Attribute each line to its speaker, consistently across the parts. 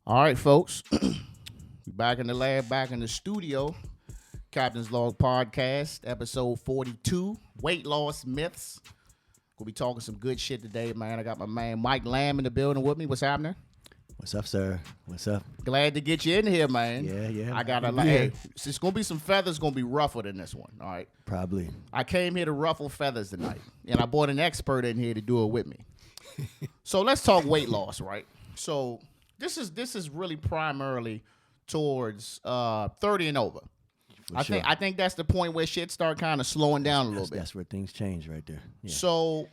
Speaker 1: All right, folks. We back in the lab, back in the studio. Captain's Log Podcast, episode 42, Weight Loss Myths. We'll be talking some good shit today, man. I got my man Mike Lamb in the building with me. What's happening?
Speaker 2: What's up, sir? What's up?
Speaker 1: Glad to get you in here, man.
Speaker 2: Yeah.
Speaker 1: I got a lot. Hey, it's going to be some feathers going to be ruffled in this one, all right?
Speaker 2: Probably.
Speaker 1: I came here to ruffle feathers tonight, and I brought an expert in here to do it with me. So let's talk weight loss, right? So this is really primarily towards 30 and over. I think that's the point where shit start kind of slowing down a little bit.
Speaker 2: That's where things change right there. Yeah.
Speaker 1: So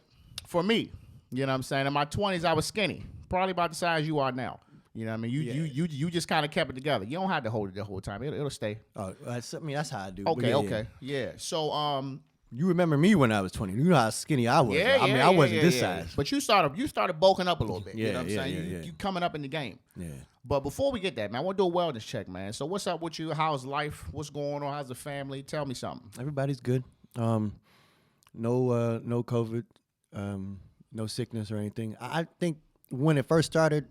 Speaker 1: for me, you know what I'm saying? In my 20s, I was skinny, probably about the size you are now. You know what I mean? You just kind of kept it together. You don't have to hold it the whole time. It'll stay.
Speaker 2: Oh, that's how I do.
Speaker 1: Okay. Yeah. So
Speaker 2: you remember me when I was 20. You know how skinny I was. I wasn't this size.
Speaker 1: But you started bulking up a little bit.
Speaker 2: Yeah,
Speaker 1: you know what I'm saying?
Speaker 2: Yeah.
Speaker 1: You coming up in the game.
Speaker 2: Yeah.
Speaker 1: But before we get that, man, I want to do a wellness check, man. So what's up with you? How's life? What's going on? How's the family? Tell me something.
Speaker 2: Everybody's good. No COVID, no sickness or anything. I think when it first started,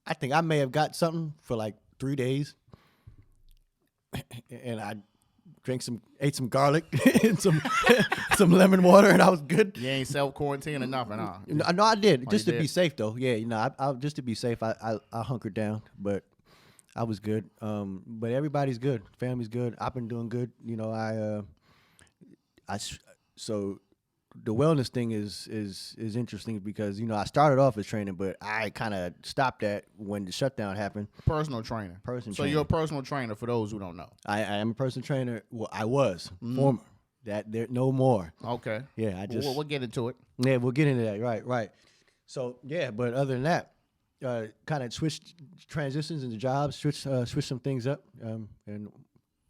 Speaker 2: I think I may have got something for like 3 days, and I ate some garlic and some lemon water, and I was good.
Speaker 1: You ain't self-quarantine or nothing, huh?
Speaker 2: No, I did. Just to be safe, though. Yeah, I just to be safe, I hunkered down, but I was good. But everybody's good. Family's good. I've been doing good. You know, so the wellness thing is interesting because, you know, I started off as training, but I kind of stopped that when the shutdown happened.
Speaker 1: Personal trainer. So you're a personal trainer for those who don't know.
Speaker 2: I am a personal trainer. Well, I was former. That there no more.
Speaker 1: Okay.
Speaker 2: Yeah,
Speaker 1: We'll get into it.
Speaker 2: Yeah, we'll get into that. Right. So yeah, but other than that, kind of switched transitions into jobs, switch some things up, and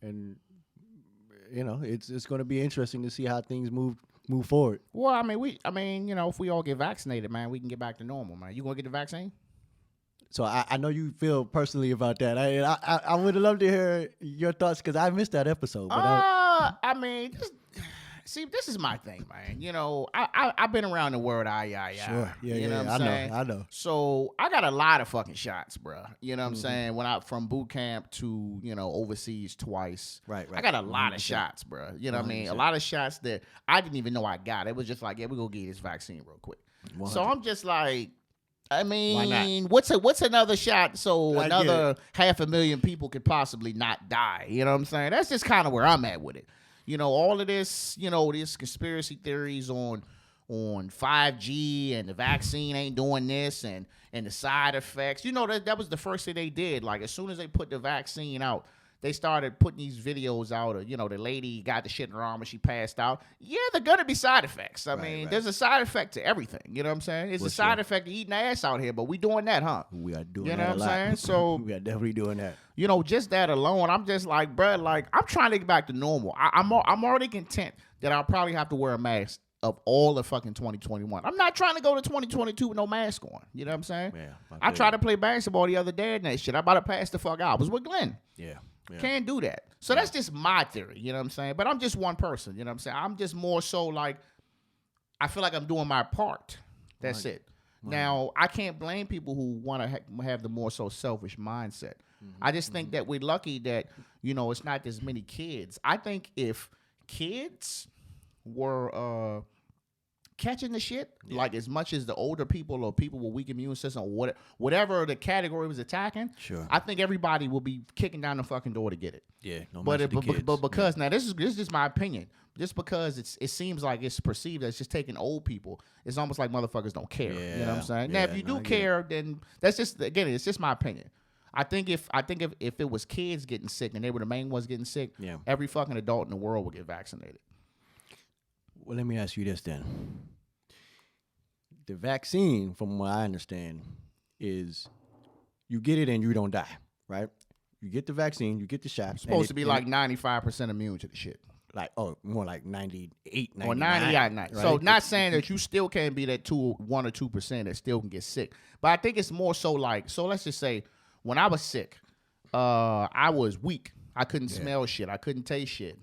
Speaker 2: you know, it's going to be interesting to see how things move forward.
Speaker 1: Well, I mean, you know, if we all get vaccinated, man, we can get back to normal, man. You gonna get the vaccine?
Speaker 2: So I know you feel personally about that. I would love to hear your thoughts because I missed that episode. But
Speaker 1: this is my thing, man. You know, I've been around the world.
Speaker 2: Sure. Yeah.
Speaker 1: You know what I'm saying?
Speaker 2: I know.
Speaker 1: So I got a lot of fucking shots, bro. You know what I'm saying? When I from boot camp to, you know, overseas twice.
Speaker 2: Right.
Speaker 1: I got a lot of shots, bro. You know what I mean? A lot of shots that I didn't even know I got. It was just like, yeah, we're gonna get this vaccine real quick. 100. So I'm just like, I mean, what's another shot so another 500,000 people could possibly not die? You know what I'm saying? That's just kind of where I'm at with it. You know, all of this, you know, these conspiracy theories on 5G and the vaccine ain't doing this and the side effects. You know, that was the first thing they did. Like, as soon as they put the vaccine out, they started putting these videos out of, you know, the lady got the shit in her arm and she passed out. Yeah, they're going to be side effects. I mean, there's a side effect to everything. You know what I'm saying? It's a side effect to eating ass out here, but we doing that, huh?
Speaker 2: We are doing that.
Speaker 1: You know what I'm saying? So
Speaker 2: we are definitely doing that.
Speaker 1: You know, just that alone, I'm just like, bro, like, I'm trying to get back to normal. I'm already content that I'll probably have to wear a mask of all of fucking 2021. I'm not trying to go to 2022 with no mask on. You know what I'm saying?
Speaker 2: Yeah.
Speaker 1: I tried to play basketball the other day and that shit. I about to pass the fuck out. I was with Glenn.
Speaker 2: Yeah.
Speaker 1: Can't do that. So that's just my theory, you know what I'm saying? But I'm just one person, you know what I'm saying? I'm just more so like, I feel like I'm doing my part. That's it. Now, I can't blame people who want to have the more so selfish mindset. I just think that we're lucky that, you know, it's not as many kids. I think if kids were catching the shit, like as much as the older people or people with weak immune system or whatever the category was attacking,
Speaker 2: sure,
Speaker 1: I think everybody will be kicking down the fucking door to get it.
Speaker 2: Yeah,
Speaker 1: but because now this is just my opinion. Just because it seems like it's perceived as just taking old people, it's almost like motherfuckers don't care. You know what I'm saying? Now, if you do care, then that's just, again, it's just my opinion. I think if it was kids getting sick and they were the main ones getting sick, every fucking adult in the world would get vaccinated.
Speaker 2: Well, let me ask you this then. The vaccine, from what I understand, is you get it and you don't die, right? You get the vaccine, you get the shot.
Speaker 1: It's supposed to be like 95% immune to the shit.
Speaker 2: Like, more like 98, 99.
Speaker 1: Or 99. Right? So not saying that you still can't be that 1 or 2% that still can get sick. But I think it's more so like, so let's just say when I was sick, I was weak. I couldn't smell shit. I couldn't taste shit.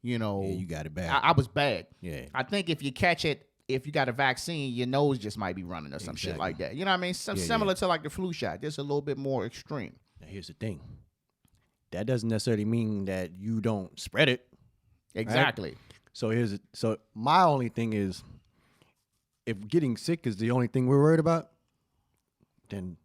Speaker 1: You know.
Speaker 2: Yeah, you got it bad.
Speaker 1: I was bad.
Speaker 2: Yeah.
Speaker 1: I think if you catch it if you got a vaccine, your nose just might be running or some shit like that. You know what I mean? Similar to like the flu shot, just a little bit more extreme.
Speaker 2: Now, here's the thing. That doesn't necessarily mean that you don't spread it.
Speaker 1: Exactly.
Speaker 2: Right? So my only thing is, if getting sick is the only thing we're worried about, then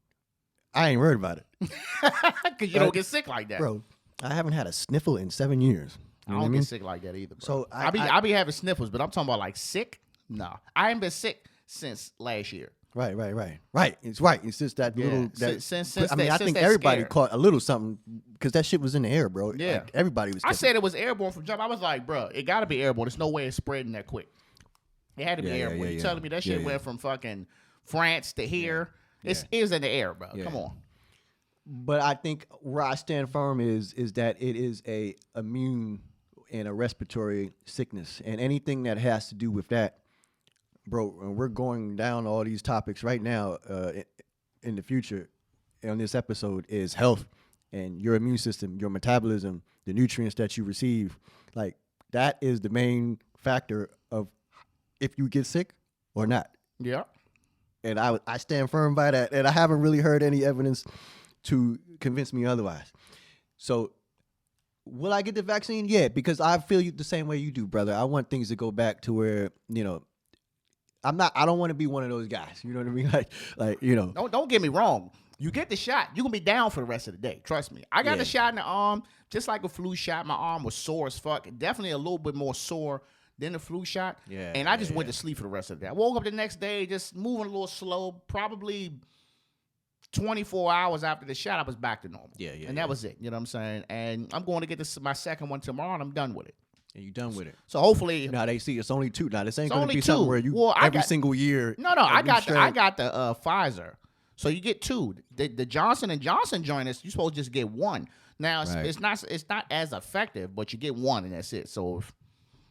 Speaker 2: I ain't worried about it.
Speaker 1: Because you don't get sick like that.
Speaker 2: Bro, I haven't had a sniffle in 7 years.
Speaker 1: I don't get sick like that either, bro.
Speaker 2: So
Speaker 1: I be having sniffles, but I'm talking about like sick? No. I ain't been sick since last year.
Speaker 2: Right. It's right. It's just that little. I think everybody caught a little something because that shit was in the air, bro.
Speaker 1: Yeah.
Speaker 2: Like, everybody was.
Speaker 1: I said it was airborne from jump. I was like, bro, it got to be airborne. There's no way it's spreading that quick. It had to be airborne. You telling me that shit went from fucking France to here? It was in the air, bro. Come on.
Speaker 2: But I think where I stand firm is that it is a immune and a respiratory sickness, and anything that has to do with that, bro. And we're going down all these topics right now. In the future, on this episode, is health and your immune system, your metabolism, the nutrients that you receive. Like that is the main factor of if you get sick or not.
Speaker 1: Yeah.
Speaker 2: And I stand firm by that, and I haven't really heard any evidence to convince me otherwise. So, will I get the vaccine? Yeah, because I feel the same way you do, brother. I want things to go back to where, I don't want to be one of those guys. You know what I mean? Like
Speaker 1: Don't get me wrong. You get the shot, you're going to be down for the rest of the day. Trust me. I got the shot in the arm, just like a flu shot. My arm was sore as fuck. Definitely a little bit more sore than the flu shot. Yeah. And I just went to sleep for the rest of the day. I woke up the next day just moving a little slow, probably 24 hours after the shot, I was back to normal. And that was it. You know what I'm saying? And I'm going to get my second one tomorrow, and I'm done with it.
Speaker 2: And you done with it.
Speaker 1: So hopefully,
Speaker 2: now they see it's only 2. Now this ain't going to be something where you every single year.
Speaker 1: No, I got the Pfizer. So you get 2. The Johnson & Johnson joint is you supposed to just get 1. Now it's not as effective, but you get 1 and that's it. So if,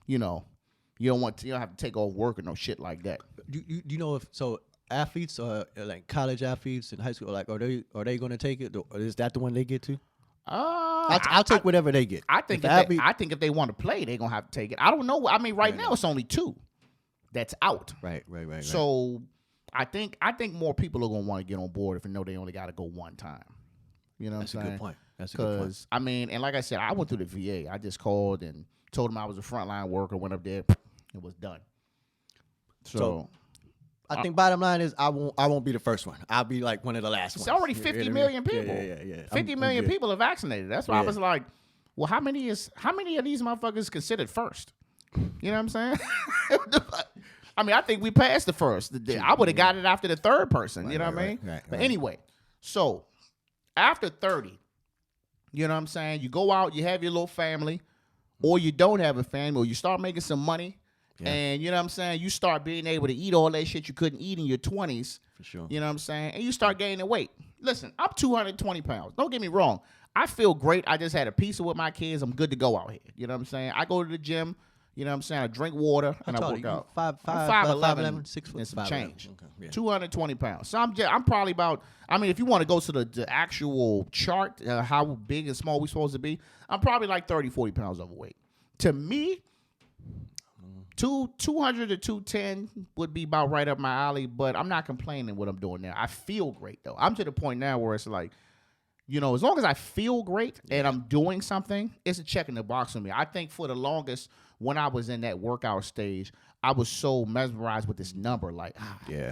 Speaker 1: you don't have to take off work or no shit like that.
Speaker 2: Do you know if athletes like college athletes in high school, like are they going to take it? Or is that the one they get to? I'll take whatever they get.
Speaker 1: I think if they want to play, they're gonna have to take it. I don't know. I mean, right now it's only 2 that's out.
Speaker 2: Right.
Speaker 1: So I think more people are gonna want to get on board if they know they only got to go one time. You know what I'm saying?
Speaker 2: That's a good point. That's a good point.
Speaker 1: I mean, and like I said, I went through the VA. I just called and told them I was a frontline worker. Went up there, it was done. So
Speaker 2: I think bottom line is I won't be the first one. I'll be like one of the last ones.
Speaker 1: It's already 50 million people.
Speaker 2: Yeah.
Speaker 1: 50 million people are vaccinated. That's why I was like, well, how many of these motherfuckers considered first? You know what I'm saying? I mean, I think we passed the first. I would have got it after the third person. You know what I mean? But anyway, so after 30, you know what I'm saying? You go out, you have your little family, or you don't have a family, or you start making some money. Yeah. And you know what I'm saying? You start being able to eat all that shit you couldn't eat in your 20s.
Speaker 2: For sure.
Speaker 1: You know what I'm saying? And you start gaining weight. Listen, I'm 220 pounds. Don't get me wrong. I feel great. I just had a pizza with my kids. I'm good to go out here. You know what I'm saying? I go to the gym. You know what I'm saying? I drink water and I work out.
Speaker 2: 5'11", 6 foot,
Speaker 1: and some change.
Speaker 2: Okay. Yeah.
Speaker 1: 220 pounds. So I'm probably about, I mean, if you want to go to the actual chart, how big and small we supposed to be, I'm probably like 30, 40 pounds overweight. To me, 200 to 210 would be about right up my alley, but I'm not complaining what I'm doing now. I feel great, though. I'm to the point now where it's like, as long as I feel great and I'm doing something, it's a check in the box for me. I think for the longest, when I was in that workout stage, I was so mesmerized with this number. Like,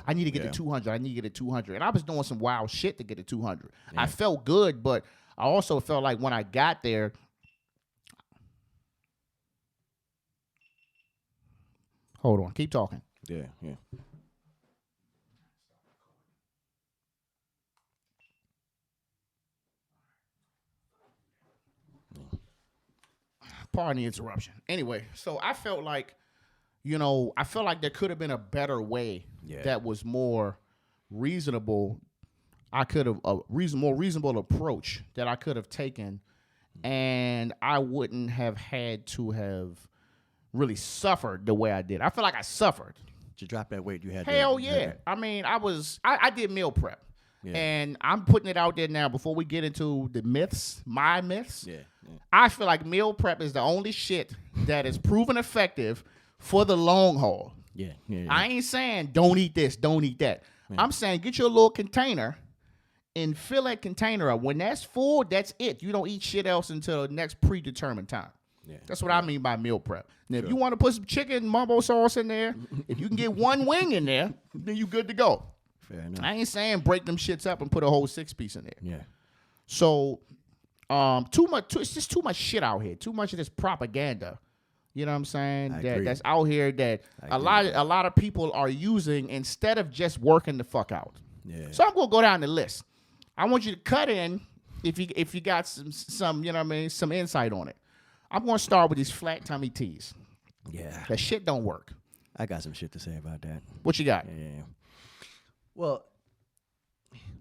Speaker 1: I need to get to 200. I need to get to 200. And I was doing some wild shit to get to 200. Yeah. I felt good, but I also felt like when I got there, hold on. Keep talking.
Speaker 2: Yeah.
Speaker 1: Pardon the interruption. Anyway, so I felt like, there could have been a better way that was more reasonable. I could have more reasonable approach that I could have taken, and I wouldn't have had to have really suffered the way I did. I feel like I suffered
Speaker 2: to drop that weight. You had
Speaker 1: hell yeah. I mean, I did meal prep, and I'm putting it out there now before we get into the myths, my myths. Yeah. I feel like meal prep is the only shit that is proven effective for the long haul.
Speaker 2: Yeah.
Speaker 1: I ain't saying don't eat this, don't eat that. Yeah. I'm saying get your little container and fill that container up. When that's full, that's it. You don't eat shit else until the next predetermined time. Yeah. That's what I mean by meal prep. Now, if you want to put some chicken mumbo sauce in there, if you can get one wing in there, then you good to go.
Speaker 2: Fair enough.
Speaker 1: I ain't saying break them shits up and put a whole 6-piece in there.
Speaker 2: Yeah.
Speaker 1: So, it's just too much shit out here. Too much of this propaganda. You know what I'm saying? That's out here that a lot of people are using instead of just working the fuck out. Yeah. So I'm gonna go down the list. I want you to cut in if you got some you know what I mean, some insight on it. I'm gonna start with these flat tummy teas.
Speaker 2: Yeah.
Speaker 1: That shit don't work.
Speaker 2: I got some shit to say about that.
Speaker 1: What you got?
Speaker 2: Yeah. Well,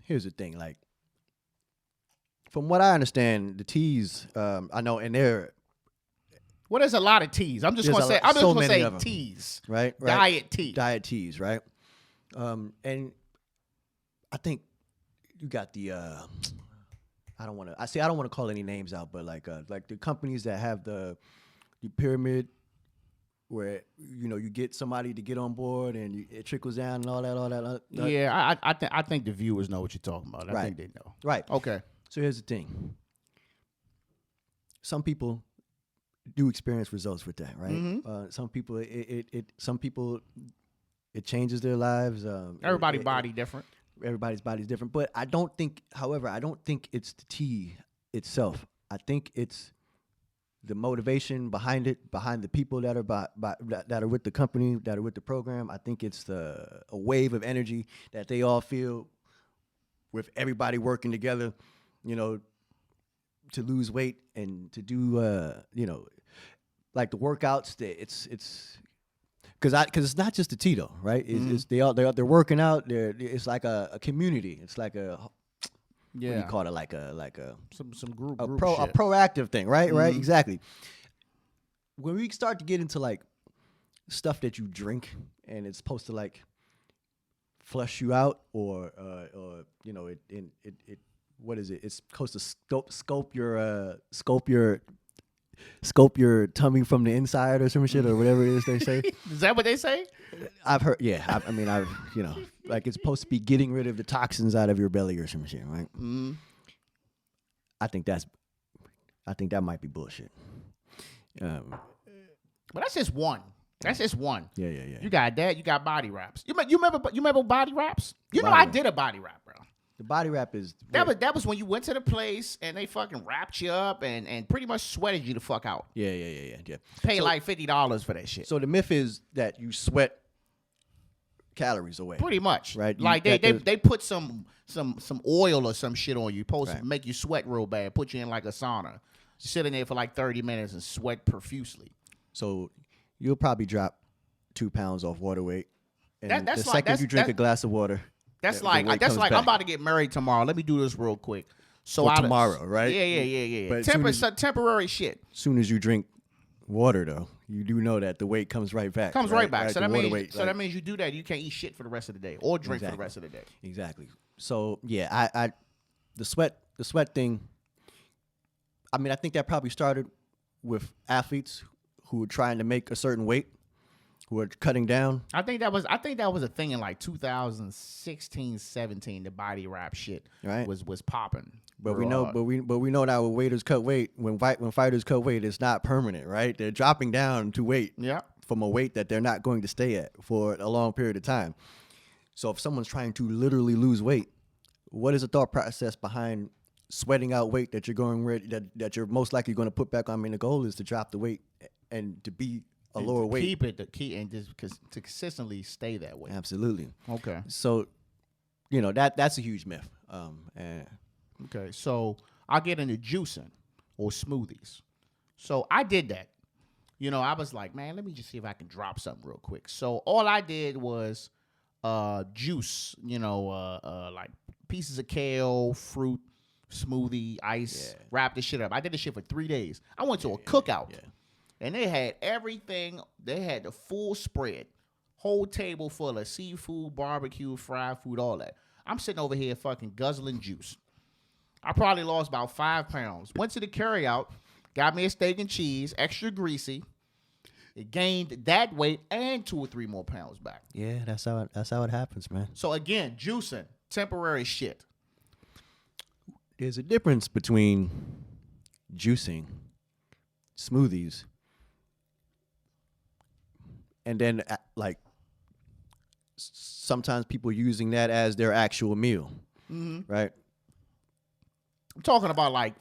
Speaker 2: here's the thing. Like, from what I understand, the teas, I know, and they're.
Speaker 1: Well, there's a lot of teas. I'm just gonna say teas.
Speaker 2: Right.
Speaker 1: Diet tea.
Speaker 2: Diet teas, right? And I think you got the. I don't want to call any names out, but like the companies that have the pyramid, where you get somebody to get on board and it trickles down and all that.
Speaker 1: Yeah, I think the viewers know what you're talking about. I think they know.
Speaker 2: Right.
Speaker 1: Okay.
Speaker 2: So here's the thing. Some people do experience results with that, right? Mm-hmm. Some people it changes their lives.
Speaker 1: Everybody's body different.
Speaker 2: Everybody's body's different, but I don't think it's the tea itself. I think it's the motivation behind it, behind the people that are that are with the company, that are with the program. I think it's a wave of energy that they all feel with everybody working together, to lose weight and to do, like the workouts. It's because it's not just the tea though, right? It's they're working out. It's like a community. It's like a. Yeah. What do you call it? Like a
Speaker 1: some group
Speaker 2: a
Speaker 1: shit.
Speaker 2: Proactive thing, right?
Speaker 1: Mm-hmm.
Speaker 2: Right, exactly. When we start to get into like stuff that you drink and it's supposed to like flush you out, or it what is it? It's supposed to scope your tummy from the inside or some shit or whatever it is they say.
Speaker 1: Is that what they say?
Speaker 2: I've heard. Yeah, I've like it's supposed to be getting rid of the toxins out of your belly or some shit, right? Mm-hmm. I think that might be bullshit.
Speaker 1: But that's just one. That's just one.
Speaker 2: Yeah.
Speaker 1: You got that. You got body wraps. You remember body wraps? I did a body wrap, bro.
Speaker 2: The body wrap is
Speaker 1: that was when you went to the place and they fucking wrapped you up and pretty much sweated you the fuck out.
Speaker 2: Yeah.
Speaker 1: Pay like $50 for that shit.
Speaker 2: So the myth is that you sweat calories away.
Speaker 1: Pretty much,
Speaker 2: right?
Speaker 1: Like they put some oil or some shit on you, supposed to make you sweat real bad. Put you in like a sauna, sit in there for like 30 minutes and sweat profusely.
Speaker 2: So you'll probably drop 2 pounds off water weight, and the second you drink a glass of water.
Speaker 1: That's like I'm about to get married tomorrow. Let me do this real quick. So
Speaker 2: tomorrow, right?
Speaker 1: Yeah.
Speaker 2: But
Speaker 1: temporary shit.
Speaker 2: Soon as you drink water, though, you do know that the weight comes right back.
Speaker 1: Right back. So that means you do that. You can't eat shit for the rest of the day or drink for the rest of the day.
Speaker 2: Exactly. So yeah, the sweat thing. I mean, I think that probably started with athletes who were trying to make a certain weight, who are cutting down.
Speaker 1: I think that was a thing in like 2016, 17. The body wrap shit was popping.
Speaker 2: But we know now when waiters cut weight, when fighters cut weight, it's not permanent, right? They're dropping down to weight from a weight that they're not going to stay at for a long period of time. So if someone's trying to literally lose weight, what is the thought process behind sweating out weight that that you're most likely going to put back on? I mean, the goal is to drop the weight and to be a lower weight.
Speaker 1: And just to consistently stay that way.
Speaker 2: Absolutely.
Speaker 1: Okay.
Speaker 2: So, that's a huge myth.
Speaker 1: Okay, so I'll get into juicing or smoothies. So I did that. I was like, man, let me just see if I can drop something real quick. So all I did was juice, like pieces of kale, fruit, smoothie, ice, wrap this shit up. I did this shit for 3 days. I went to a cookout. Yeah. And they had everything. They had the full spread. Whole table full of seafood, barbecue, fried food, all that. I'm sitting over here fucking guzzling juice. I probably lost about 5 pounds. Went to the carryout, got me a steak and cheese, extra greasy. it gained that weight and 2 or 3 more pounds back.
Speaker 2: Yeah, that's how it happens, man.
Speaker 1: So again, juicing, temporary shit.
Speaker 2: There's a difference between juicing, smoothies, and then like sometimes people using that as their actual meal, right?
Speaker 1: I'm talking about like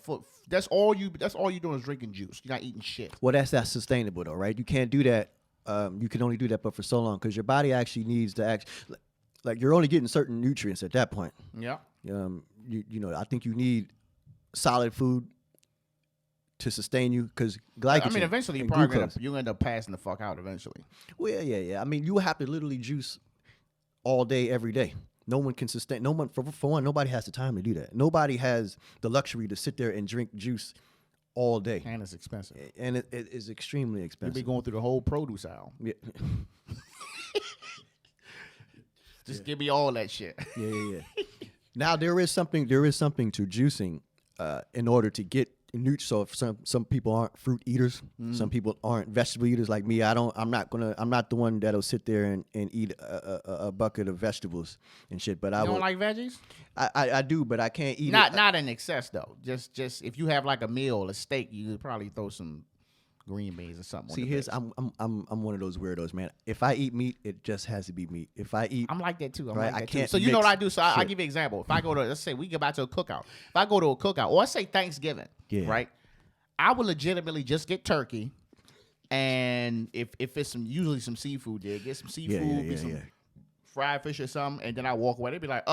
Speaker 1: that's all you doing is drinking juice. You're not eating shit.
Speaker 2: Well, that's sustainable though, right? You can't do that. You can only do that but for so long because your body actually needs to like you're only getting certain nutrients at that point.
Speaker 1: Yeah.
Speaker 2: You know, I think you need solid food to sustain you because glycogen.
Speaker 1: I mean, eventually you probably end up passing the fuck out eventually.
Speaker 2: Well, yeah. I mean, you have to literally juice all day, every day. No one can sustain. No one, for one, nobody has the time to do that. Nobody has the luxury to sit there and drink juice all day.
Speaker 1: And it's expensive.
Speaker 2: And it is extremely expensive.
Speaker 1: You'll be going through the whole produce aisle.
Speaker 2: Yeah.
Speaker 1: Just give me all that shit.
Speaker 2: Yeah. Now there is something to juicing in order to get nutrients. So if some people aren't fruit eaters, some people aren't vegetable eaters like me. I'm not the one that'll sit there and eat a bucket of vegetables and shit. But I
Speaker 1: don't like veggies?
Speaker 2: I do, but I can't eat
Speaker 1: not in excess though. Just if you have like a meal, a steak, you could probably throw some green beans or something.
Speaker 2: See, I'm one of those weirdos, man. If I eat meat, it just has to be meat. If I eat,
Speaker 1: I'm like that too.
Speaker 2: I can't.
Speaker 1: So you know what I do? So I'll give you an example. If I go to, let's say we go back to a cookout. If I go to a cookout, or let's say Thanksgiving, right? I will legitimately just get turkey, and if it's usually some seafood there, get some seafood, get some fried fish or something, and then I walk away. They'd be like,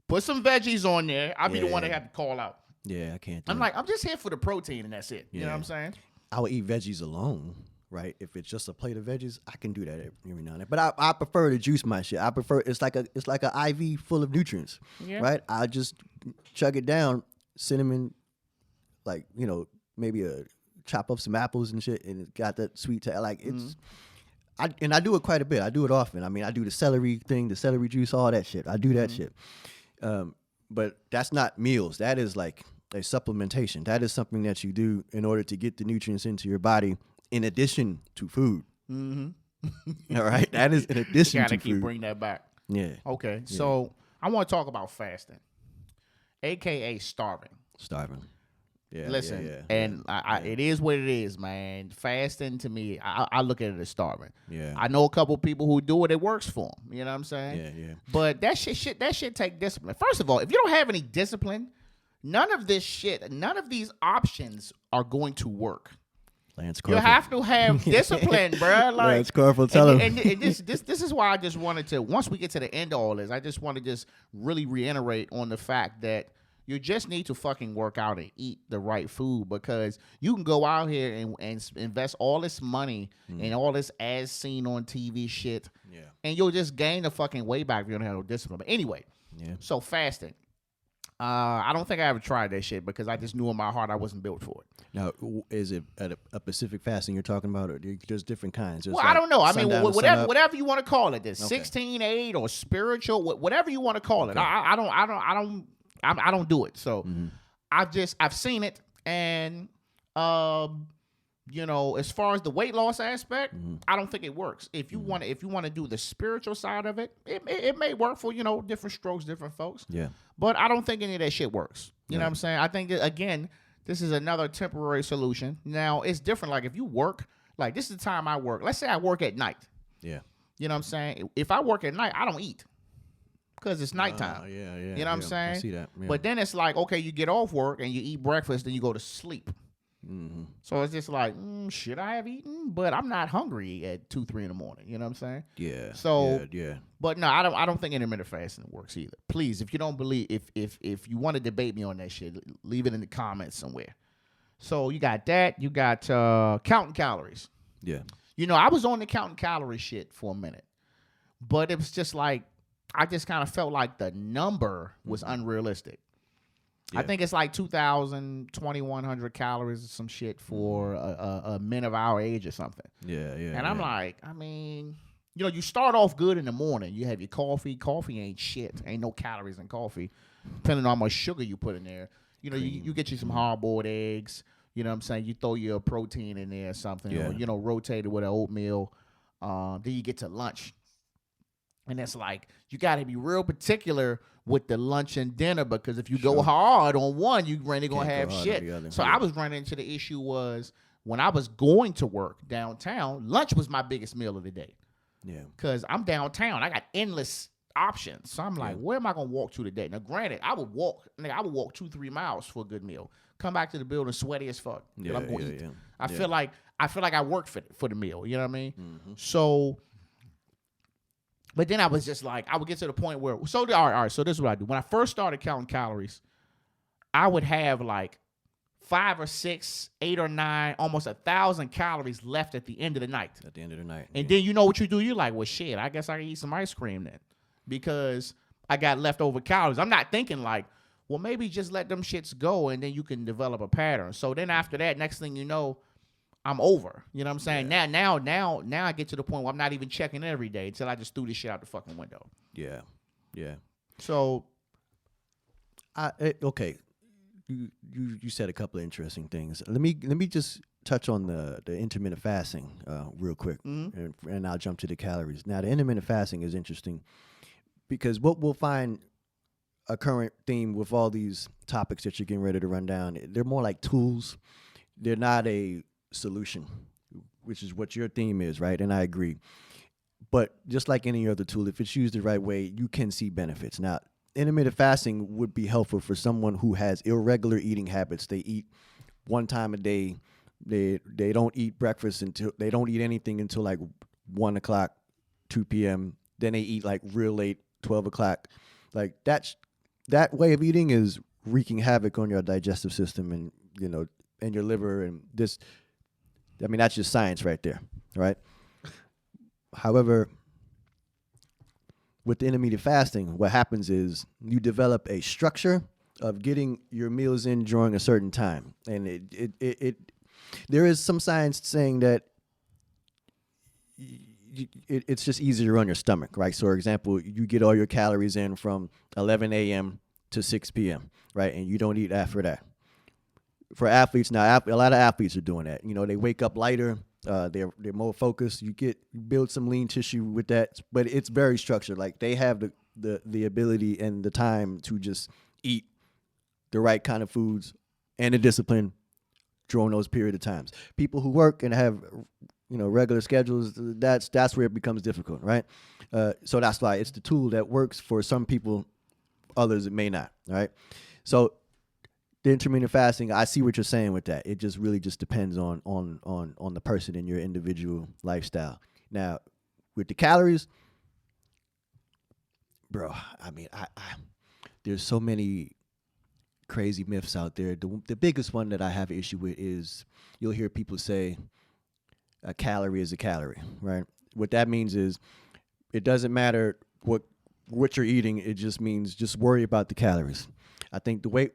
Speaker 1: put some veggies on there. I'll be the one that have to call out.
Speaker 2: Yeah, I can't.
Speaker 1: I'm just here for the protein, and that's it. You know what I'm saying?
Speaker 2: I would eat veggies alone, right? If it's just a plate of veggies, I can do that every now and then. But I prefer to juice my shit. I prefer it's like a IV full of nutrients, right? I just chug it down, cinnamon, like maybe chop up some apples and shit, and it got that sweet taste. Like it's, I do it quite a bit. I do it often. I mean, I do the celery thing, the celery juice, all that shit. I do that shit. But that's not meals. That is like a supplementation. That is something that you do in order to get the nutrients into your body in addition to food. All right? That is in addition to food.
Speaker 1: You gotta keep bringing that back.
Speaker 2: Yeah.
Speaker 1: Okay. Yeah. So I want to talk about fasting, a.k.a. starving.
Speaker 2: Yeah.
Speaker 1: Listen, it is what it is, man. Fasting to me, I look at it as starving.
Speaker 2: Yeah.
Speaker 1: I know a couple people who do it. It works for them. You know what I'm saying?
Speaker 2: Yeah.
Speaker 1: But that shit take discipline. First of all, if you don't have any discipline, none of these options are going to work.
Speaker 2: Lance Corporal.
Speaker 1: You have to have discipline, bro. Like,
Speaker 2: Lance Corporal, tell him.
Speaker 1: And this is why I just wanted to, once we get to the end of all this, I just want to just really reiterate on the fact that you just need to fucking work out and eat the right food, because you can go out here and invest all this money and all this as seen on TV shit, and you'll just gain the fucking weight back if you don't have no discipline. But anyway, so fasting. I don't think I ever tried that shit because I just knew in my heart I wasn't built for it.
Speaker 2: Now, is it a Pacific fasting you're talking about, or there's different kinds?
Speaker 1: Well, I don't know. I mean, whatever you want to call it, 16-8 or spiritual, whatever you want to call it. I don't do it. So I've seen it, and as far as the weight loss aspect, I don't think it works. If you want to do the spiritual side of it, it may work for different strokes, different folks.
Speaker 2: Yeah.
Speaker 1: But I don't think any of that shit works. You know what I'm saying? I think that, again, this is another temporary solution. Now it's different. Like if you work, like this is the time I work. Let's say I work at night.
Speaker 2: Yeah.
Speaker 1: You know what I'm saying? If I work at night, I don't eat because it's nighttime.
Speaker 2: Yeah.
Speaker 1: You know what I'm saying?
Speaker 2: I see that. Yeah.
Speaker 1: But then it's like, okay, you get off work and you eat breakfast, then you go to sleep. So it's just like, should I have eaten? But I'm not hungry at 2-3 in the morning. You know what I'm saying?
Speaker 2: Yeah.
Speaker 1: So
Speaker 2: yeah.
Speaker 1: But no, I don't think intermittent fasting works either. Please, if you don't believe, if you want to debate me on that shit, leave it in the comments somewhere. So you got that. You got counting calories.
Speaker 2: Yeah.
Speaker 1: I was on the counting calorie shit for a minute, but it was just like I just kind of felt like the number was unrealistic. Yeah. I think it's like 2,000, 2,100 calories or some shit for a men of our age or something.
Speaker 2: Yeah.
Speaker 1: And I'm like, I mean, you start off good in the morning. You have your coffee. Coffee ain't shit. Ain't no calories in coffee, depending on how much sugar you put in there. You get you some hard-boiled eggs. You know what I'm saying? You throw your protein in there or something, or, you know, rotate it with an oatmeal. Then you get to lunch. And it's like, you got to be real particular with the lunch and dinner, because if you go hard on one, you really going to have shit. So I was running into the issue was when I was going to work downtown, lunch was my biggest meal of the day. Yeah. Because I'm downtown. I got endless options. So I'm like, where am I going to walk to today? Now, granted, I would walk 2-3 miles for a good meal. Come back to the building sweaty as fuck. Yeah, I'm going to eat. Yeah. I feel like I work for the meal. You know what I mean? Mm-hmm. So, but then I was just like, I would get to the point where, all right, so this is what I do. When I first started counting calories, I would have like 5 or 6, 8 or 9, almost 1,000 calories left at the end of the night. And then you know what you do? You're like, well, shit, I guess I can eat some ice cream then, because I got leftover calories. I'm not thinking like, well, maybe just let them shits go and then you can develop a pattern. So then after that, next thing you know, I'm over. You know what I'm saying? Yeah. Now I get to the point where I'm not even checking every day until I just threw this shit out the fucking window. Yeah. Yeah. So
Speaker 2: okay. You said a couple of interesting things. Let me just touch on the intermittent fasting real quick, and I'll jump to the calories. Now, the intermittent fasting is interesting because what we'll find a current theme with all these topics that you're getting ready to run down, they're more like tools. They're not a solution, which is what your theme is, right? And I agree. But just like any other tool, if it's used the right way, you can see benefits. Now, intermittent fasting would be helpful for someone who has irregular eating habits. They eat one time a day. They don't eat breakfast they don't eat anything until like 1 o'clock, 2 p.m. Then they eat like real late, 12 o'clock. Like that way of eating is wreaking havoc on your digestive system and, you know, and your liver and this. I mean, that's just science right there, right? However, with the intermittent fasting, what happens is you develop a structure of getting your meals in during a certain time. And there is some science saying that it's just easier on your stomach, right? So, for example, you get all your calories in from 11 a.m. to 6 p.m., right? And you don't eat after that. For athletes, now a lot of athletes are doing that. You know, they wake up lighter. They're more focused. You build some lean tissue with that, but it's very structured. Like they have the ability and the time to just eat the right kind of foods and the discipline during those period of times. People who work and have, you know, regular schedules, that's where it becomes difficult, right? So that's why it's the tool that works for some people, others it may not, right? So the intermittent fasting, I see what you're saying with that. It just really just depends on the person and your individual lifestyle. Now, with the calories, bro, I mean, I there's so many crazy myths out there. The biggest one that I have an issue with is you'll hear people say a calorie is a calorie, right? What that means is it doesn't matter what you're eating. It just means just worry about the calories. I think the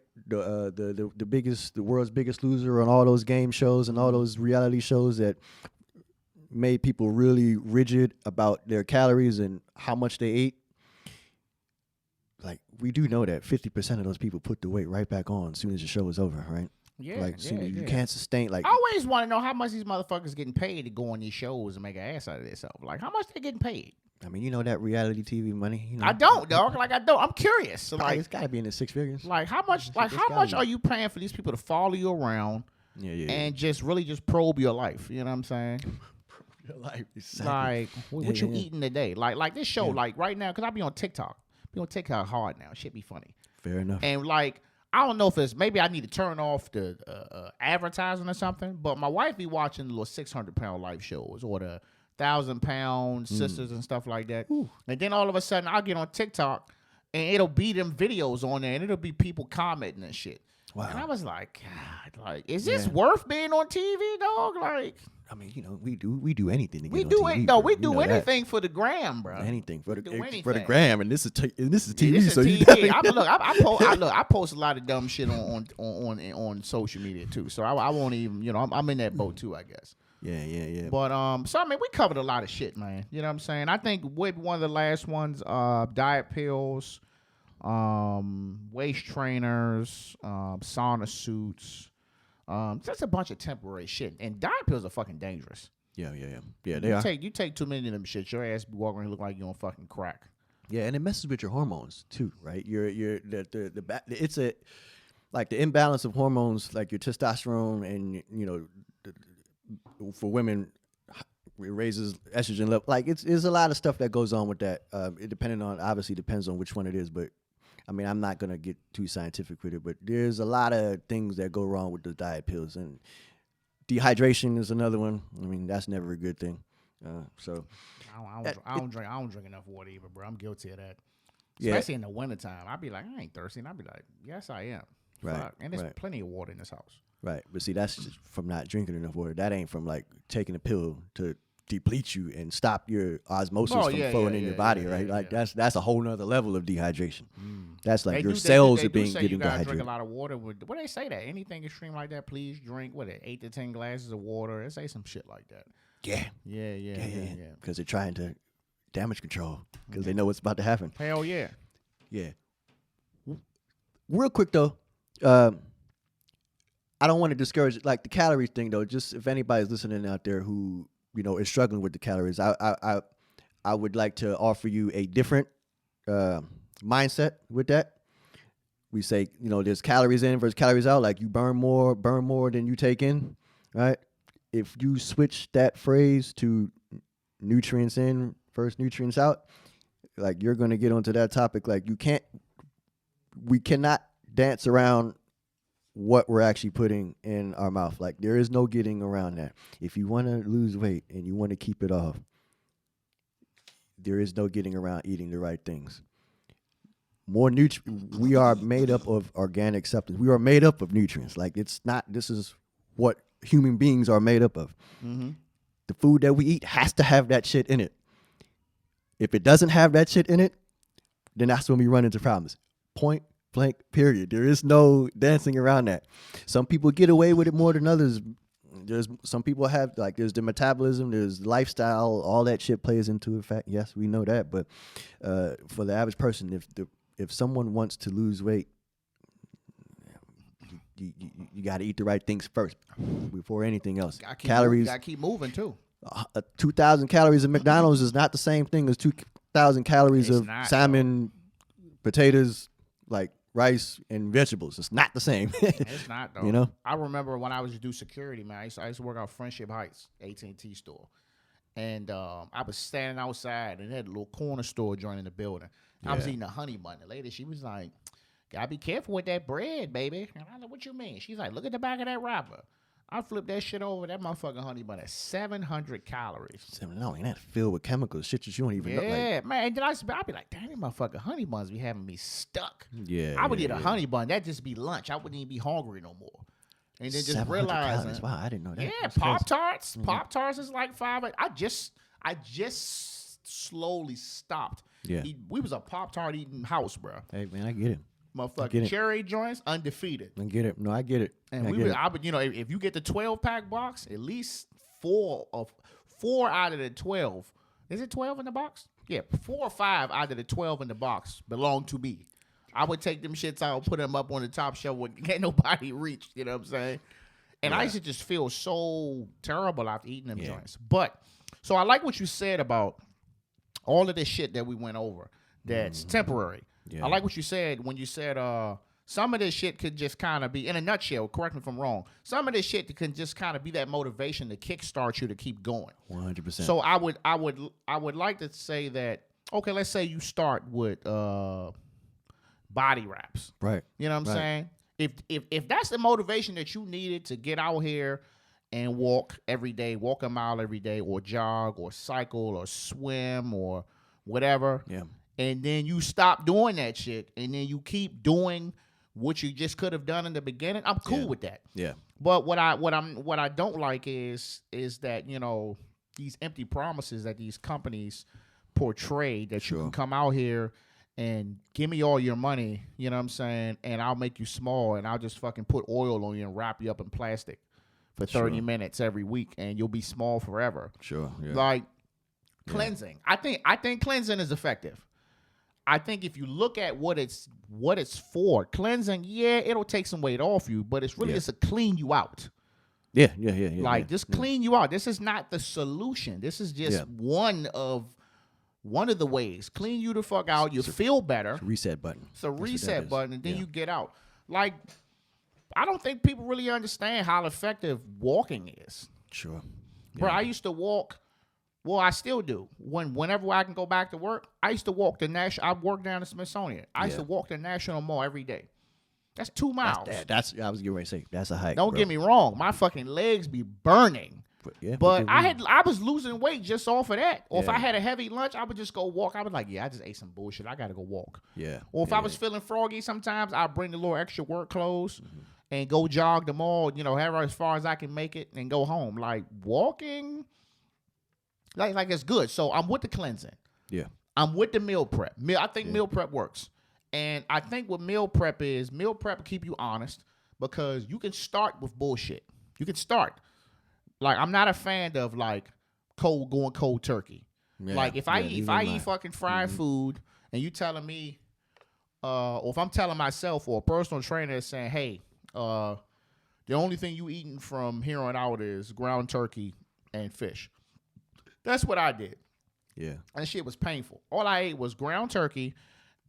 Speaker 2: world's biggest loser on all those game shows and all those reality shows that made people really rigid about their calories and how much they ate. Like, we do know that 50% of those people put the weight right back on as soon as the show is over, right? Yeah, like, you can't sustain. Like,
Speaker 1: I always want to know how much these motherfuckers getting paid to go on these shows and make an ass out of themselves. Like, how much they getting paid?
Speaker 2: I mean, you know that reality TV money. You know?
Speaker 1: I don't, dog. Like, I don't. I'm curious. So, like,
Speaker 2: it's got to be in the 6 figures.
Speaker 1: Like, how much? Like, how much are you paying for these people to follow you around? And just really just probe your life? You know what I'm saying? Probe your life. Exactly. Like, what you eating today? Like this show. Like right now, because I be on TikTok. Be on TikTok hard now. Shit be funny.
Speaker 2: Fair enough.
Speaker 1: And like, I don't know if it's maybe I need to turn off the advertising or something. But my wife be watching the little 600-pound life shows or the 1,000-pound sisters and stuff like that. Ooh. And then all of a sudden I'll get on TikTok and it'll be them videos on there and it'll be people commenting and shit. Wow. And I was like, God, like, is this worth being on TV, dog? Like,
Speaker 2: I mean, you know, we do anything to get on TV.
Speaker 1: No, we do anything for the gram, bro.
Speaker 2: Anything for the gram, and this is TV.
Speaker 1: This
Speaker 2: so
Speaker 1: TV. I post a lot of dumb shit on social media too. So I won't even, you know, I'm in that boat too, I guess.
Speaker 2: Yeah.
Speaker 1: But so I mean, we covered a lot of shit, man. You know what I'm saying? I think with one of the last ones, diet pills, waist trainers, sauna suits, That's a bunch of temporary shit. And diet pills are fucking dangerous.
Speaker 2: Yeah, they are.
Speaker 1: You take too many of them shit, your ass be walking and look like you on fucking crack.
Speaker 2: Yeah, and it messes with your hormones too, right? It's a like the imbalance of hormones, like your testosterone, and for women, it raises estrogen level. Like it's a lot of stuff that goes on with that. It depends on which one it is, but I mean, I'm not gonna get too scientific with it, but there's a lot of things that go wrong with the diet pills, and dehydration is another one. I mean, that's never a good thing.
Speaker 1: I don't drink enough water either, bro. I'm guilty of that. Especially in the wintertime. I'd be like, I ain't thirsty. And I'd be like, yes, I am.
Speaker 2: Right.
Speaker 1: Fuck. And there's plenty of water in this house.
Speaker 2: Right. But see, that's just from not drinking enough water. That ain't from like taking a pill to deplete you and stop your osmosis from flowing in your body, right? Like that's a whole nother level of dehydration. That's like your cells are getting
Speaker 1: you gotta
Speaker 2: dehydrated.
Speaker 1: Drink a lot of water. What they say that anything extreme like that, please drink 8 to 10 glasses of water. They say some shit like that. Yeah.
Speaker 2: Because they're trying to damage control because they know what's about to happen.
Speaker 1: Hell yeah.
Speaker 2: Yeah. Real quick though, I don't want to discourage like the calories thing though. Just if anybody's listening out there who is struggling with the calories, I would like to offer you a different mindset with that. We say there's calories in versus calories out. Like you burn more than you take in, right? If you switch that phrase to nutrients in versus nutrients out, like you're going to get onto that topic. Like we cannot dance around what we're actually putting in our mouth. Like there is no getting around that. If you want to lose weight and you want to keep it off, there is no getting around eating the right things. We are made up of organic substance. We are made up of nutrients. Like this is what human beings are made up of. Mm-hmm. The food that we eat has to have that shit in it. If it doesn't have that shit in it, then that's when we run into problems. Point blank, period. There is no dancing around that. Some people get away with it more than others. There's some people have there's the metabolism, there's lifestyle, all that shit plays into effect. Yes, we know that. But for the average person, if someone wants to lose weight, you got to eat the right things first before anything else. Calories.
Speaker 1: You got to keep moving too.
Speaker 2: 2,000 calories of McDonald's is not the same thing as 2,000 calories of salmon, potatoes, like rice and vegetables. It's not the same.
Speaker 1: It's not though. I remember when I was to do security, man. I used to work out Friendship Heights, AT&T store, and I was standing outside and they had a little corner store joining the building. I was eating a honey bun. The lady, she was like, "Gotta be careful with that bread, baby." And I said, "What you mean?" She's like, "Look at the back of that wrapper." I flipped that shit over. That motherfucking honey bun at 700 calories.
Speaker 2: No, ain't that filled with chemicals? Shit that you don't even know.
Speaker 1: Yeah, man. And then I'd be like, damn, these motherfucking honey buns be having me stuck.
Speaker 2: Yeah.
Speaker 1: I would eat a honey bun. That'd just be lunch. I wouldn't even be hungry no more. And then just realizing.
Speaker 2: Wow, I didn't know that.
Speaker 1: Yeah, Pop-Tarts. Mm-hmm. Pop-Tarts is like 5. I just slowly stopped.
Speaker 2: Yeah.
Speaker 1: We was a Pop-Tart eating house, bro.
Speaker 2: Hey, man, I get it.
Speaker 1: Motherfucking cherry joints, undefeated.
Speaker 2: I get it. No, I get it.
Speaker 1: And if you get the 12-pack box, at least 4 out of the 12. Is it 12 in the box? Yeah, 4 or 5 out of the 12 in the box belong to me. I would take them shits out, put them up on the top shelf where can't nobody reach. You know what I'm saying? And I used to just feel so terrible after eating them joints. But, so I like what you said about all of this shit that we went over that's temporary. Yeah. I like what you said when you said some of this shit could just kind of be, in a nutshell, correct me if I'm wrong, some of this shit can just kind of be that motivation to kickstart you to keep going.
Speaker 2: 100%.
Speaker 1: So I would like to say that, okay, let's say you start with body wraps.
Speaker 2: Right.
Speaker 1: You know what I'm saying? If that's the motivation that you needed to get out here and walk every day, walk a mile every day, or jog, or cycle, or swim, or whatever.
Speaker 2: Yeah.
Speaker 1: And then you stop doing that shit, and then you keep doing what you just could have done in the beginning. I'm cool with that.
Speaker 2: Yeah.
Speaker 1: But what I don't like is that these empty promises that these companies portray that you can come out here and give me all your money, you know what I'm saying, and I'll make you small, and I'll just fucking put oil on you and wrap you up in plastic for 30 minutes every week, and you'll be small forever.
Speaker 2: Sure. Yeah.
Speaker 1: Like cleansing. I think cleansing is effective. I think if you look at what it's for, cleansing, yeah, it'll take some weight off you, but it's really just to clean you out.
Speaker 2: Yeah.
Speaker 1: Like just clean you out. This is not the solution. This is just one of the ways. Clean you the fuck out. You feel better.
Speaker 2: It's a reset button.
Speaker 1: It's a reset button, and then you get out. Like, I don't think people really understand how effective walking is.
Speaker 2: Sure.
Speaker 1: Bro, I used to walk. Well, I still do. Whenever I can go back to work, I used to walk the I work down the Smithsonian. I used to walk the National Mall every day. That's 2 miles.
Speaker 2: That's I was getting ready to say, that's a hike.
Speaker 1: Don't get me wrong. My fucking legs be burning. But I was losing weight just off of that. Or if I had a heavy lunch, I would just go walk. I was like, I just ate some bullshit. I got to go walk.
Speaker 2: Yeah.
Speaker 1: Or if I was feeling froggy sometimes, I'd bring the little extra work clothes and go jog the mall, however as far as I can make it and go home. Like walking, like it's good. So I'm with the cleansing.
Speaker 2: Yeah.
Speaker 1: I'm with the meal prep. I think meal prep works. And I think what meal prep keep you honest because you can start with bullshit. You can start. Like, I'm not a fan of, like, going cold turkey. Yeah, like, if I eat fucking fried food and you telling me, or if I'm telling myself or a personal trainer is saying, hey, the only thing you eating from here on out is ground turkey and fish. That's what I did.
Speaker 2: Yeah.
Speaker 1: And shit was painful. All I ate was ground turkey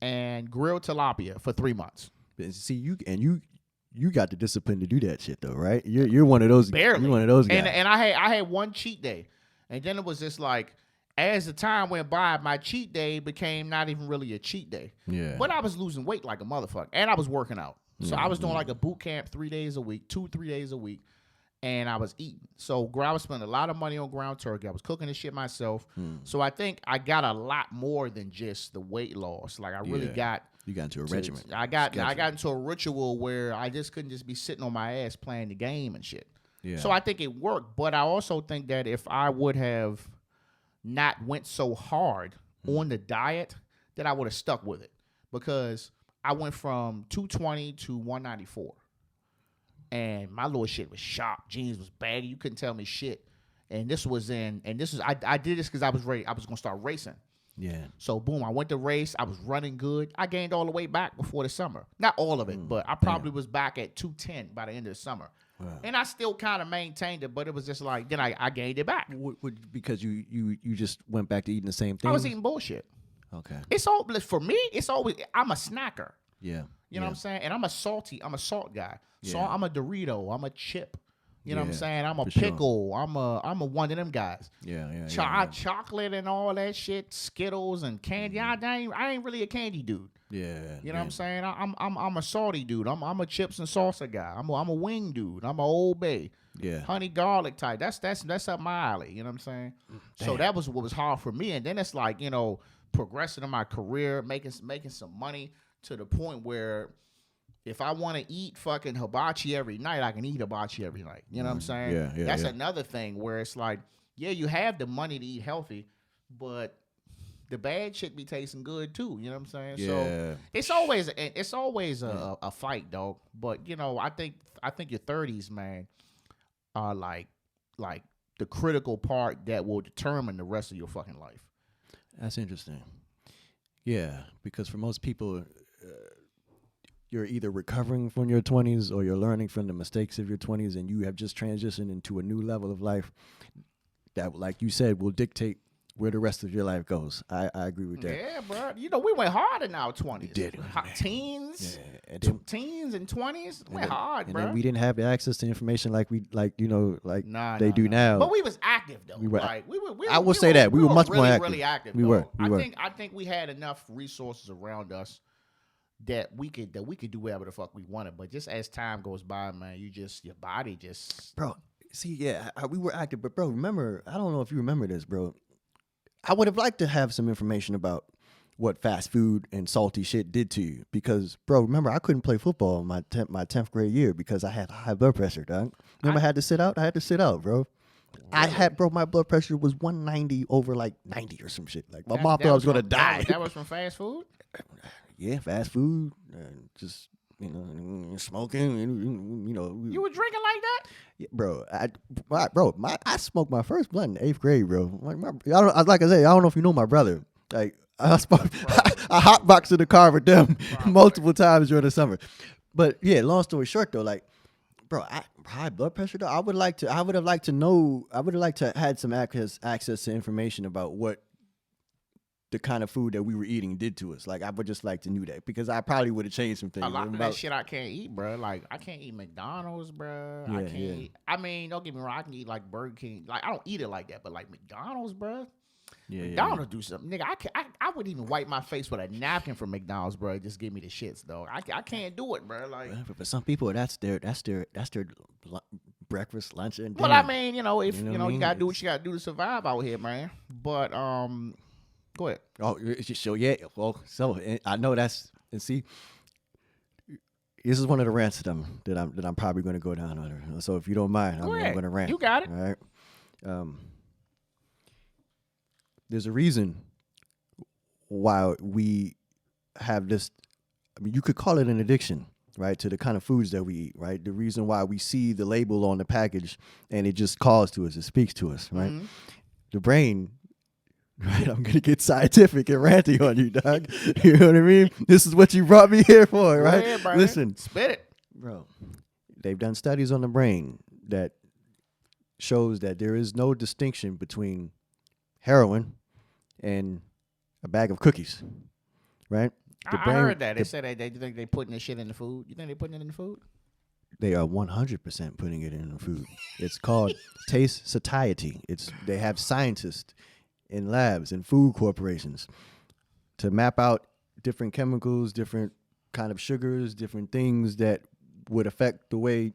Speaker 1: and grilled tilapia for 3 months.
Speaker 2: See, you got the discipline to do that shit though, right? You're one of those.
Speaker 1: Barely.
Speaker 2: You're one of those guys.
Speaker 1: And I had one cheat day, and then it was just like, as the time went by, my cheat day became not even really a cheat day.
Speaker 2: Yeah.
Speaker 1: But I was losing weight like a motherfucker, and I was working out. So I was doing like a boot camp 3 days a week, 2-3 days a week, and I was eating. So I was spending a lot of money on ground turkey. I was cooking this shit myself. So I think I got a lot more than just the weight loss. Like I really got.
Speaker 2: You got into a regimen.
Speaker 1: I got into a ritual where I just couldn't just be sitting on my ass playing the game and shit. Yeah. So I think it worked, but I also think that if I would have not went so hard on the diet, that I would have stuck with it because I went from 220 to 194, and my little shit was sharp. Jeans was baggy. You couldn't tell me shit. I did this because I was ready. I was gonna start racing.
Speaker 2: Yeah.
Speaker 1: So boom, I went to race. I was running good. I gained all the way back before the summer. Not all of it, but I probably was back at 210 by the end of the summer. Wow. And I still kind of maintained it, but it was just like then I gained it back.
Speaker 2: Because you just went back to eating the same thing.
Speaker 1: I was eating bullshit.
Speaker 2: Okay.
Speaker 1: It's all for me. It's always I'm a snacker.
Speaker 2: Yeah.
Speaker 1: You know what I'm saying? And I'm a salt guy. So I'm a Dorito. I'm a chip. You know what I'm saying? I'm a pickle. Sure. I'm a one of them guys.
Speaker 2: Yeah.
Speaker 1: Chocolate and all that shit, Skittles and candy. I ain't really a candy dude.
Speaker 2: Yeah.
Speaker 1: You know what I'm saying? I'm a salty dude. I'm a chips and salsa guy. I'm a wing dude. I'm a Old Bay.
Speaker 2: Yeah.
Speaker 1: Honey garlic type. That's up my alley. You know what I'm saying? Damn. So that was what was hard for me. And then it's like, progressing in my career, making some money to the point where if I want to eat fucking hibachi every night, I can eat hibachi every night. You know what I'm saying?
Speaker 2: Yeah.
Speaker 1: That's another thing where it's like, you have the money to eat healthy, but the bad shit be tasting good too. You know what I'm saying?
Speaker 2: Yeah.
Speaker 1: So it's always a fight, dog. But I think your 30s, man, are like the critical part that will determine the rest of your fucking life.
Speaker 2: That's interesting. Yeah, because for most people, you're either recovering from your 20s or you're learning from the mistakes of your 20s, and you have just transitioned into a new level of life that, like you said, will dictate where the rest of your life goes. I agree with that.
Speaker 1: Yeah, bro. We went hard in our 20s. We
Speaker 2: did.
Speaker 1: Teens, teens and 20s went hard, bro.
Speaker 2: And then we didn't have the access to information like they do now.
Speaker 1: But we was active though. We were
Speaker 2: much more active.
Speaker 1: Really active.
Speaker 2: We were.
Speaker 1: I think we had enough resources around us that we could do whatever the fuck we wanted. But just as time goes by, man, your body just.
Speaker 2: Bro, see, we were active, but bro, remember? I don't know if you remember this, bro. I would have liked to have some information about what fast food and salty shit did to you. Because, bro, remember, I couldn't play football in my 10th grade year because I had high blood pressure, dog. Remember I had to sit out? I had to sit out, bro. Really? My blood pressure was 190 over like 90 or some shit. Like, my mom thought I was going to die.
Speaker 1: That was from fast food?
Speaker 2: Yeah, fast food. Just, smoking.
Speaker 1: You were drinking like that?
Speaker 2: Yeah, bro, I smoked my first blunt in 8th grade, bro. Like I don't know if you know my brother. Like I hotboxed in the car with them multiple times during the summer. But yeah, long story short though, like, bro, high blood pressure though. I would have liked to had some access to information about what the kind of food that we were eating did to us. Like, I would just like to know that, because I probably would have changed some things.
Speaker 1: A lot of that shit I can't eat, bro. Like, I can't eat McDonald's, bro.
Speaker 2: Yeah,
Speaker 1: I can't eat. I mean, don't get me wrong. I can eat like Burger King. Like, I don't eat it like that, but like McDonald's, bro.
Speaker 2: Yeah,
Speaker 1: McDonald's do something, nigga. I wouldn't even wipe my face with a napkin from McDonald's, bro. Just give me the shits, though. I can't do it, bro. Like,
Speaker 2: well, for some people, that's their breakfast, lunch, and dinner.
Speaker 1: Well, I mean, if
Speaker 2: you
Speaker 1: gotta do what you gotta do to survive out here, man. But go ahead.
Speaker 2: Oh, so yeah. Well, so I know that's, and see, this is one of the rants that I'm probably going to go down on. So if you don't mind, I'm going to rant.
Speaker 1: You got it.
Speaker 2: All right. There's a reason why we have this. I mean, you could call it an addiction, right, to the kind of foods that we eat, right? The reason why we see the label on the package and it just calls to us, it speaks to us, right? Mm-hmm. The brain, right? I'm going to get scientific and ranty on you, dog. You know what I mean? This is what you brought me here for, right?
Speaker 1: Yeah, bro.
Speaker 2: Listen.
Speaker 1: Spit it.
Speaker 2: Bro, they've done studies on the brain that shows that there is no distinction between heroin and a bag of cookies, right?
Speaker 1: I heard that. They said they think they putting this shit in the food. You think they putting it in the food?
Speaker 2: They are 100% putting it in the food. It's called taste satiety. They have scientists in labs and food corporations to map out different chemicals, different kind of sugars, different things that would affect the way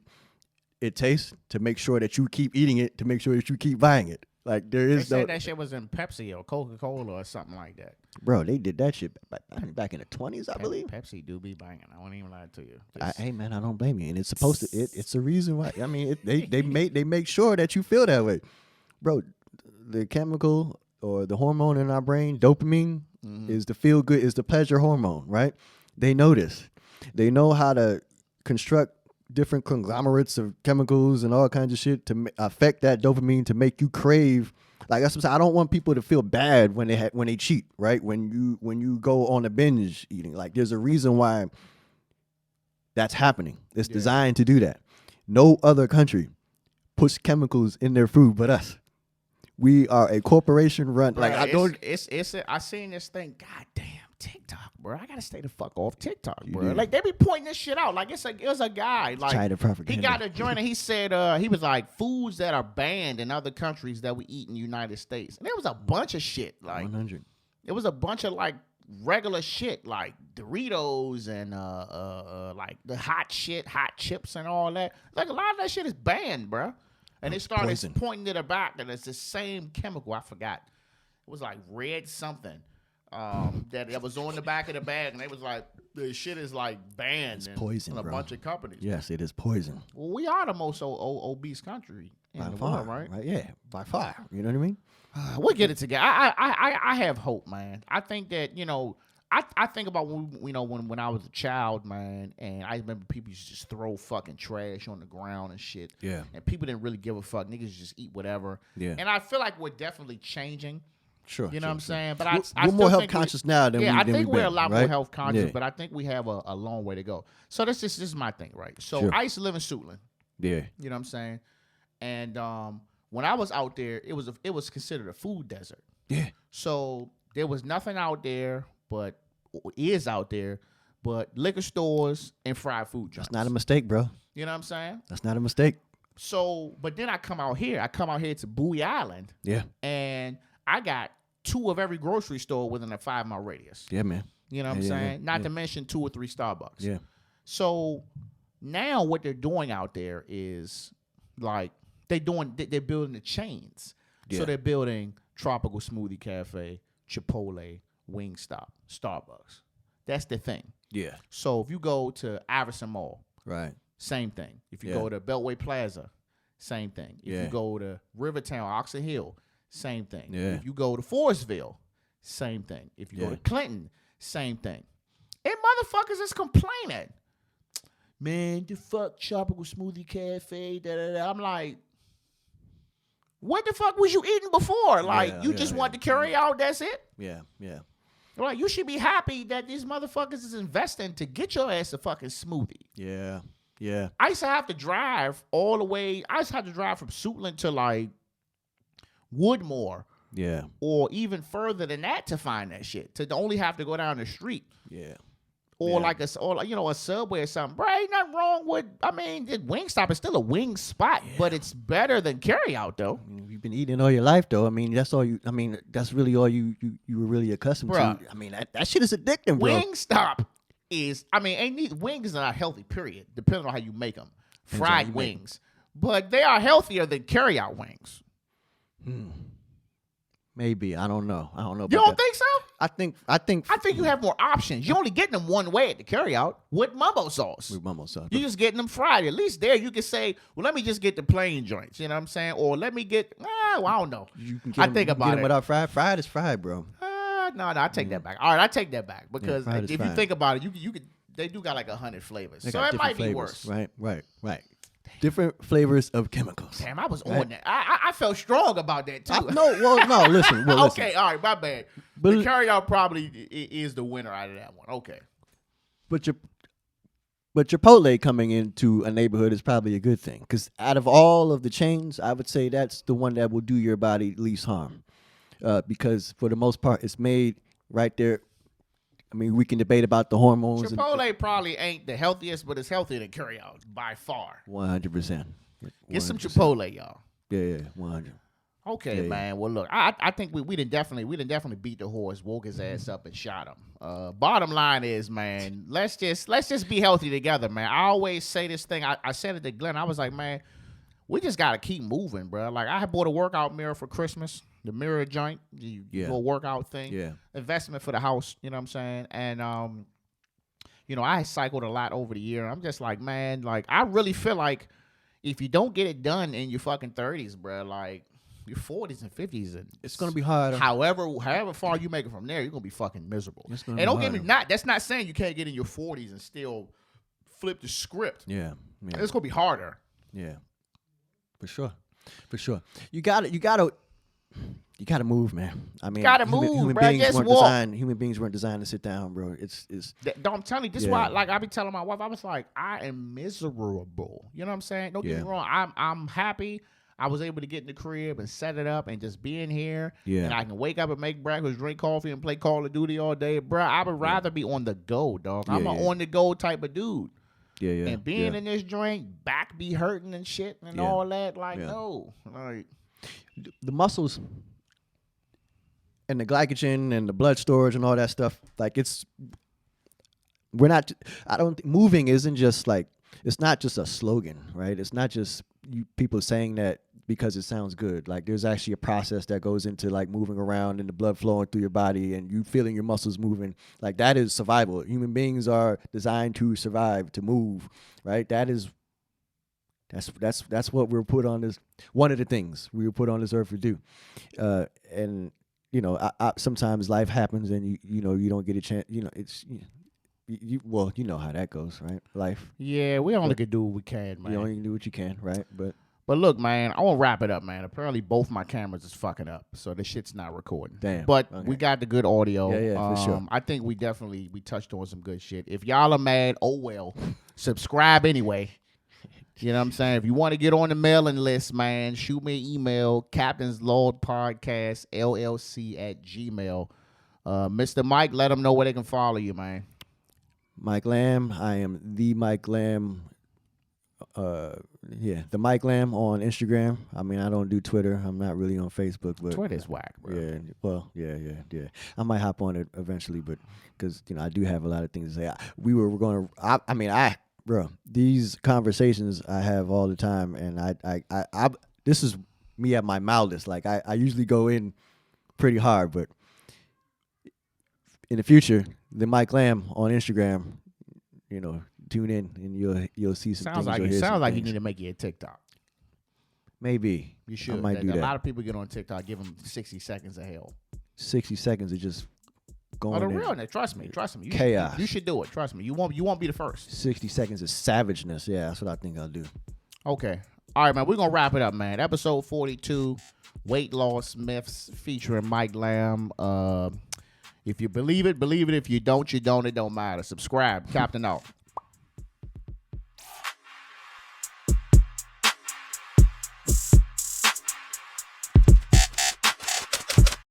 Speaker 2: it tastes, to make sure that you keep eating it, to make sure that you keep buying it. Like, there is
Speaker 1: they said that shit was in Pepsi or Coca-Cola or something like that.
Speaker 2: Bro, they did that shit back in the 20s, I believe.
Speaker 1: Pepsi do be banging. I won't even lie to you.
Speaker 2: Hey man, I don't blame you, and it's supposed to. It's the reason why. I mean, they make sure that you feel that way, bro. The chemical or the hormone in our brain, dopamine, is the feel good, is the pleasure hormone, right? They know this. They know how to construct different conglomerates of chemicals and all kinds of shit to affect that dopamine, to make you crave. Like, that's what I'm saying. I don't want people to feel bad when they cheat, right? When you go on a binge eating, like, there's a reason why that's happening. It's designed to do that. No other country puts chemicals in their food but us. We are a corporation run.
Speaker 1: Bro, like, I seen this thing. God damn. TikTok, bro. I gotta stay the fuck off TikTok, bro. Like, they be pointing this shit out. Like, it was a guy. Like,
Speaker 2: China propaganda.
Speaker 1: He got a joint and he said he was like, foods that are banned in other countries that we eat in the United States. And there was a bunch of shit. Like,
Speaker 2: 100.
Speaker 1: It was a bunch of like regular shit, like Doritos and like the hot shit, hot chips and all that. Like, a lot of that shit is banned, bro. And they started pointing to the back, and it's the same chemical. I forgot. It was like red something. That was on the back of the bag, and they was like, the shit is like banned.
Speaker 2: It's poison,
Speaker 1: in a bunch of companies.
Speaker 2: Yes, it is poison.
Speaker 1: Well, we are the most obese country in the world, right?
Speaker 2: Yeah, by far. You know what I mean?
Speaker 1: We'll get it together. I have hope, man. I think that, I think about when I was a child, man, and I remember people used to just throw fucking trash on the ground and shit.
Speaker 2: Yeah.
Speaker 1: And people didn't really give a fuck. Niggas just eat whatever.
Speaker 2: Yeah.
Speaker 1: And I feel like we're definitely changing.
Speaker 2: Sure.
Speaker 1: You know what I'm saying? But
Speaker 2: we're more health conscious now than
Speaker 1: I think we're
Speaker 2: been,
Speaker 1: a lot
Speaker 2: right?
Speaker 1: more health conscious,
Speaker 2: Yeah.
Speaker 1: but I think we have a long way to go. So this is my thing, right? So I used to live in Suitland.
Speaker 2: Yeah.
Speaker 1: You know what I'm saying? And when I was out there, it was considered a food desert.
Speaker 2: Yeah.
Speaker 1: So there was nothing out there but liquor stores and fried food joints.
Speaker 2: That's not a mistake, bro.
Speaker 1: You know what I'm saying?
Speaker 2: That's not a mistake.
Speaker 1: So, but then I come out here to Bowie Island.
Speaker 2: Yeah.
Speaker 1: And I got 2 of every grocery store within a 5-mile radius.
Speaker 2: Yeah, man.
Speaker 1: You know what I'm saying? Not to mention 2 or 3 Starbucks.
Speaker 2: Yeah.
Speaker 1: So now what they're doing out there is like they're building the chains. Yeah. So they're building Tropical Smoothie Cafe, Chipotle, Wingstop, Starbucks. That's the thing.
Speaker 2: Yeah.
Speaker 1: So if you go to Iverson Mall,
Speaker 2: right,
Speaker 1: same thing. If you go to Beltway Plaza, same thing. If you go to Rivertown, Oxon Hill, same thing.
Speaker 2: Yeah.
Speaker 1: If you go to Forestville, same thing. If you go to Clinton, same thing. And motherfuckers is complaining. Man, the fuck Tropical Smoothie Cafe, da-da-da. I'm like, what the fuck was you eating before? Like, you just want to carry out, that's it?
Speaker 2: Yeah, yeah.
Speaker 1: Like, you should be happy that these motherfuckers is investing to get your ass a fucking smoothie.
Speaker 2: Yeah. Yeah.
Speaker 1: I used to have to drive all the way. I used to have to drive from Suitland to like Woodmore.
Speaker 2: Yeah.
Speaker 1: Or even further than that to find that shit. To only have to go down the street.
Speaker 2: Yeah.
Speaker 1: Or like a Subway or something. Bro, ain't nothing wrong with, Wingstop is still a wing spot, but it's better than carryout though.
Speaker 2: You've been eating all your life though. That's really all you were really accustomed to. That shit is addicting, bro.
Speaker 1: Wingstop is, wings are not healthy, period, depending on how you make them. Fried wings. But they are healthier than carryout wings.
Speaker 2: Maybe. I don't know.
Speaker 1: You don't think so?
Speaker 2: I think
Speaker 1: you have more options. You're only getting them one way at the carryout with mumbo sauce. You're just getting them fried. At least there you can say, well, let me just get the plain joints. You know what I'm saying? Or let me get, I don't know. I think about it.
Speaker 2: Without fried. Fried is fried, bro.
Speaker 1: No, I take that back. All right, I take that back because if you think about it, you could. They do got like 100 flavors, so it might be worse.
Speaker 2: Right. Different flavors of chemicals.
Speaker 1: Damn, I was on that. I felt strong about that too.
Speaker 2: Listen.
Speaker 1: Okay, all right, my bad. But the carryout probably is the winner out of that one. Okay.
Speaker 2: But Chipotle coming into a neighborhood is probably a good thing because out of all of the chains, I would say that's the one that will do your body least harm. Because for the most part, it's made right there. We can debate about the hormones.
Speaker 1: Chipotle probably ain't the healthiest, but it's healthier than carryout by far.
Speaker 2: 100%.
Speaker 1: Get some Chipotle, y'all.
Speaker 2: Yeah, 100.
Speaker 1: Okay, man. Well, look, I think we done definitely beat the horse, woke his ass up, and shot him. Bottom line is, man, let's just be healthy together, man. I always say this thing. I said it to Glenn. I was like, man, we just gotta keep moving, bro. Like I bought a workout mirror for Christmas. The mirror joint, little workout thing, investment for the house. You know what I'm saying? And I cycled a lot over the year. I'm just like, man, like I really feel like if you don't get it done in your fucking 30s, bro, like your 40s and 50s, and
Speaker 2: it's gonna be hard.
Speaker 1: However far you make it from there, you're gonna be fucking miserable. And don't get me that's not saying you can't get in your 40s and still flip the script.
Speaker 2: Yeah.
Speaker 1: It's gonna be harder.
Speaker 2: Yeah, for sure. You gotta move, man.
Speaker 1: Gotta move,
Speaker 2: human
Speaker 1: bro.
Speaker 2: Beings
Speaker 1: just
Speaker 2: weren't
Speaker 1: walk.
Speaker 2: Human beings weren't designed to sit down, bro.
Speaker 1: I'm telling you, this is why. Like I be telling my wife, I was like, I am miserable. You know what I'm saying? Don't get me wrong. I'm happy. I was able to get in the crib and set it up and just be in here. Yeah. And I can wake up and make breakfast, drink coffee, and play Call of Duty all day, bro. I would rather be on the go, dog. I'm an on the go type of dude.
Speaker 2: Yeah.
Speaker 1: And being in this joint, back be hurting and shit and all that. Like no, like
Speaker 2: the muscles. And the glycogen and the blood storage and all that stuff, like moving isn't just like, it's not just a slogan, right? It's not just people saying that because it sounds good. Like there's actually a process that goes into like moving around and the blood flowing through your body and you feeling your muscles moving. Like that is survival. Human beings are designed to survive, to move, right? That's what we're put on this. One of the things we were put on this earth to do. And sometimes life happens and you don't get a chance. You know how that goes, right? Life.
Speaker 1: Yeah, we only can do what we can, man.
Speaker 2: You only can do what you can, right?
Speaker 1: But look, man, I want to wrap it up, man. Apparently, both my cameras is fucking up, so the shit's not recording.
Speaker 2: Damn.
Speaker 1: But we got the good audio.
Speaker 2: Yeah, for sure.
Speaker 1: I think we touched on some good shit. If y'all are mad, oh well. Subscribe anyway. You know what I'm saying? If you want to get on the mailing list, man, shoot me an email, CaptainsLogPodcastLLC@gmail. Mr. Mike, let them know where they can follow you, man.
Speaker 2: Mike Lamb. I am the Mike Lamb. The Mike Lamb on Instagram. I don't do Twitter. I'm not really on Facebook, but
Speaker 1: Twitter's whack, bro.
Speaker 2: Yeah. Well, yeah. I might hop on it eventually, but because I do have a lot of things to say. Bro, these conversations I have all the time, and I this is me at my mildest. Like I usually go in pretty hard, but in the future, the Mike Lamb on Instagram, tune in and you'll see some
Speaker 1: sounds
Speaker 2: things.
Speaker 1: Sounds like you need to make you a TikTok.
Speaker 2: Maybe
Speaker 1: you should.
Speaker 2: I might do that.
Speaker 1: A lot of people get on TikTok, give them 60 seconds of hell.
Speaker 2: 60 seconds of just going.
Speaker 1: The realness. Trust me.
Speaker 2: Chaos.
Speaker 1: You should do it. Trust me. You won't be the first.
Speaker 2: 60 seconds of savageness. Yeah, that's what I think I'll do.
Speaker 1: Okay. All right, man. We're gonna wrap it up, man. Episode 42, weight loss myths featuring Mike Lamb. If you believe it, believe it. If you don't, you don't. It don't matter. Subscribe. Captain out.